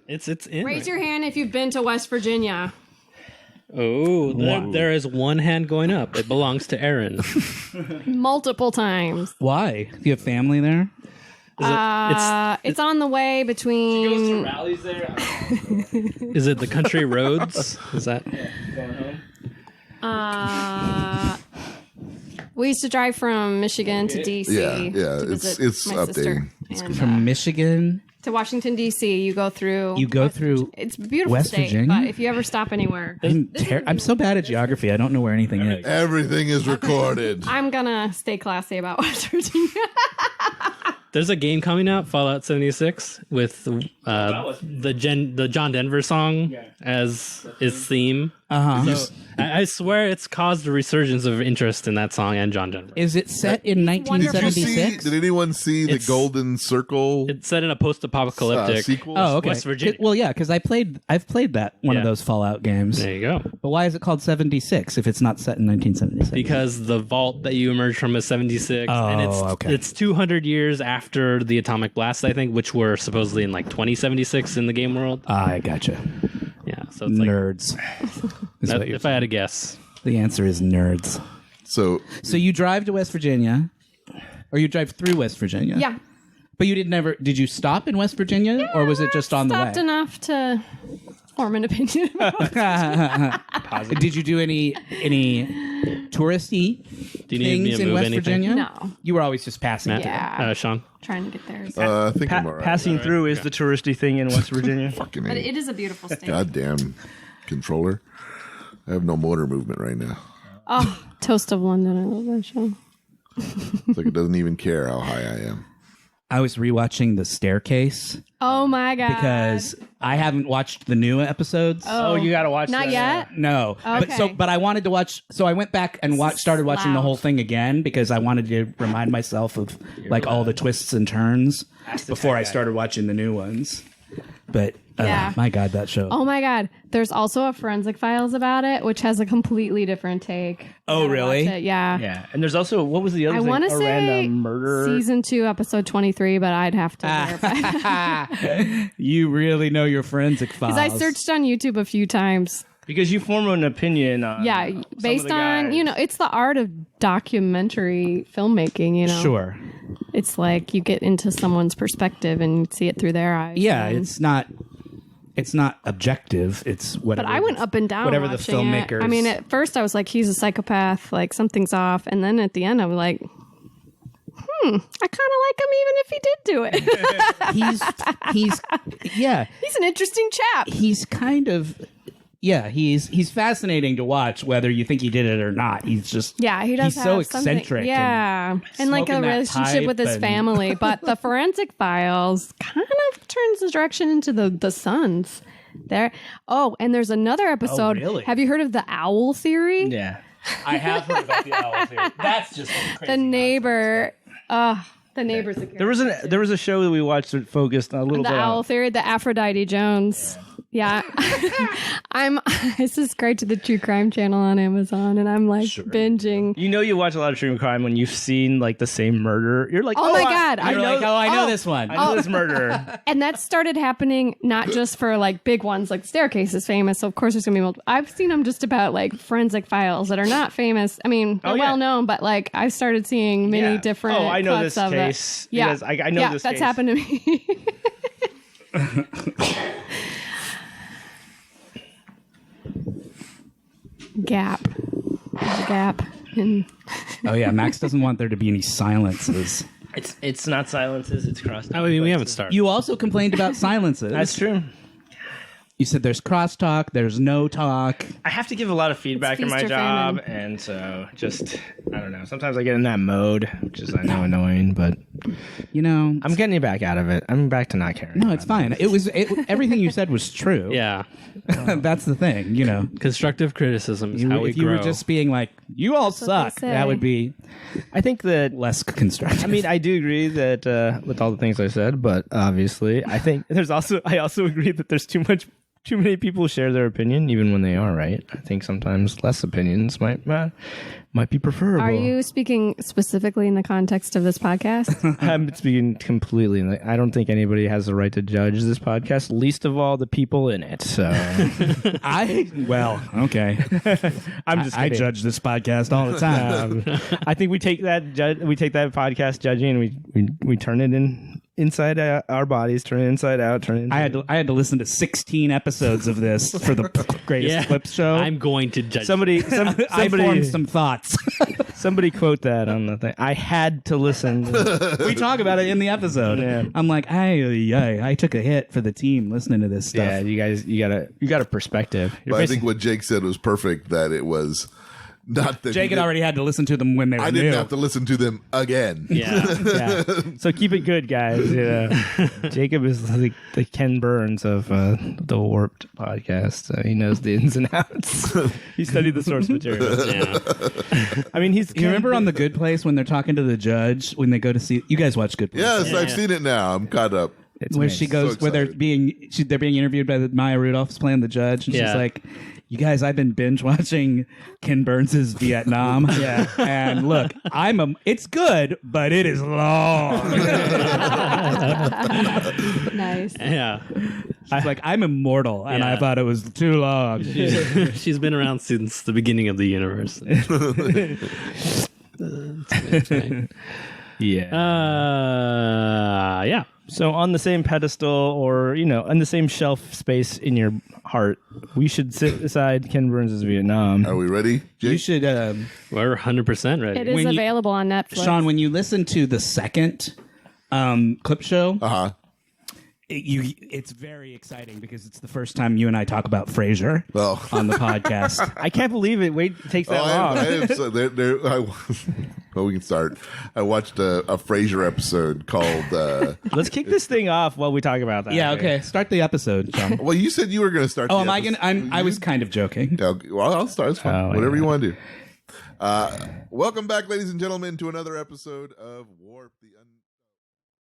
It's in. Raise your hand if you've been to West Virginia. Oh, there is one hand going up. It belongs to Aaron. Multiple times. Why? Do you have family there? It's on the way between. Goes to rallies there. Is it the country roads? Is that? Going home. We used to drive from Michigan to DC. Yeah. to It's visit my sister. updating. And, From Michigan? to Washington D.C. You go through. It's a beautiful West state, Virginia? but if you ever stop anywhere, I'm so bad at geography. I don't know where anything is. Everything is recorded. I'm gonna stay classy about West Virginia. There's a game coming out, Fallout 76, with the John Denver song as its theme. So I swear it's caused a resurgence of interest in that song and John Denver. Is it set in Did 1976? did anyone see the Golden Circle It's set in a post-apocalyptic sequel? Oh, okay. West Virginia. Well, yeah, because I've played that one of those Fallout games. There you go. But why is it called 76 if it's not set in 1976? Because the vault that you emerge from is 76, and it's 200 years after the atomic blast, I think, which were supposedly in like 2076 in the game world. I gotcha. Yeah, so it's like Nerds. if I had to guess. The answer is nerds. So you drive to West Virginia, or you drive through West Virginia? Yeah. But you did you stop in West Virginia, or was it just on the way? Stopped enough to form an opinion. Did you do any touristy Do you need me things to in move West anything? Virginia? No. You were always just passing through. Yeah. Sean? Trying to get there. I think I'm all right. Passing through is the touristy thing in West Virginia. Fucking But A. it is a beautiful state. Goddamn controller. I have no motor movement right now. Oh, Toast of London. I love that show. It's like it doesn't even care how high I am. I was rewatching The Staircase Oh my God. because I haven't watched the new episodes. Oh, you got to watch Not that. yet? No, Okay. but I wanted to watch. So I went back and started watching the Loud. whole thing again because I wanted to remind myself of like all the twists and turns before I started watching the new ones. But Yeah. my God, that show! Oh my God. There's also a Forensic Files about it, which has a completely different take. Oh, Gotta really? watch it. Yeah. Yeah, and there's also, what was the other I thing? want to A say random murder. season 2, episode 23, but I'd have to verify. You really know your forensic files. Because I searched on YouTube a few times. Because you form an opinion on Yeah, some based of the on, guys. it's the art of documentary filmmaking, Sure. It's like you get into someone's perspective and see it through their eyes. Yeah, and- it's not objective. It's whatever. But I went up and down whatever the watching filmmakers. it. I mean, at first I was like, he's a psychopath, like something's off. And then at the end I was like, I kind of like him even if he did do it. he's yeah. He's an interesting chap. He's kind of he's fascinating to watch whether you think he did it or not. He's just Yeah, he does he's so have something- eccentric. Yeah. And like a smoking that relationship with pipe his and- family. But the Forensic Files kind of turns the direction into the sons. There. Oh, and there's another episode. really? Have you heard of the owl theory? Yeah. I have heard about the owl theory. That's just crazy. The neighbor. The neighbor's a There was a show that we watched that focused a little the bit owl on. theory, the Aphrodite Jones. Yeah. I subscribed to the True Crime channel on Amazon and I'm like binging. You know, you watch a lot of true crime when you've seen like the same murder. You're like, Oh my God. You're like, I know this one. I know this murder. And that started happening not just for like big ones, like Staircase is famous, so of course there's gonna be multiple. I've seen them just about like Forensic Files that are not famous. I mean, they're well known, but like I started seeing many different. Oh, I know cuts this of case. It. Yeah, Because I know this that's case. happened to me. Gap. There's a gap. And Oh yeah, Max doesn't want there to be any silences. It's not silences, it's cross. I mean, we haven't started. You also complained about silences. That's true. You said there's crosstalk, there's no talk. I have to give a lot of feedback in feast my or job, famine. and so just I don't know. Sometimes I get in that mode, which is I know annoying, but You know, I'm getting you back out of it. I'm back to not caring. no, it's fine. Everything you said was true. Yeah. That's the thing. You know, Constructive criticism is how we if you grow. were just being like, "You all suck," say. that would be I think that. less constructive. I mean, I do agree that with all the things I said, but obviously, I think I also agree that there's too much too many people share their opinion, even when they are right. I think sometimes less opinions might be preferable. Are you speaking specifically in the context of this podcast? I'm speaking completely. I don't think anybody has the right to judge this podcast, least of all the people in it. So, okay. I'm just. I judge this podcast all the time. I think we take that podcast judging, and we turn it inside our bodies, turn it inside out, I had to listen to 16 episodes of this for the greatest clips show. I'm going to judge. I formed some thoughts. Somebody quote that on the thing. I had to listen. We talk about it in the episode. Yeah. I'm like, I took a hit for the team listening to this stuff. Yeah, you guys, you got a perspective. But I think what Jake said was perfect. That it was not that Jake had already had to listen to them when they were I didn't new. have to listen to them again. Yeah. So keep it good, guys. Yeah. Jacob is like the Ken Burns of the Warped podcast. He knows the ins and outs. He studied the source material. Yeah. I mean, you remember on The Good Place when they're talking to the judge when they go to see? You guys watch Good Place? Yes, I've seen it now. I'm caught up. Where she goes, So where they're excited. being interviewed by Maya Rudolph's playing the judge, and she's like, "You guys, I've been binge watching Ken Burns' Vietnam, and look, it's good, but it is long." Nice. Yeah. She's like, "I'm immortal," and I Yeah. thought it was too long. She's been around since the beginning of the universe. Yeah. So on the same pedestal, or on the same shelf space in your heart, we should sit beside Ken Burns' Vietnam. Are we ready, Jake? You should, We're 100% ready. It is When you- available on Netflix. Sean, when you listen to the second clip show, it's very exciting because it's the first time you and I talk about Frasier Oh. on the podcast. I can't believe it. Wait, it takes that long. Well, we can start. I watched a Frasier episode called. Let's kick this thing off while we talk about that. Yeah, okay. Start the episode, Sean. Well, you said you were going to start. Oh, the am I episode. gonna? I was kind of joking. Yeah, okay. Well, I'll start. It's fine. Oh, Whatever yeah. you want to do. Welcome back, ladies and gentlemen, to another episode of Warp the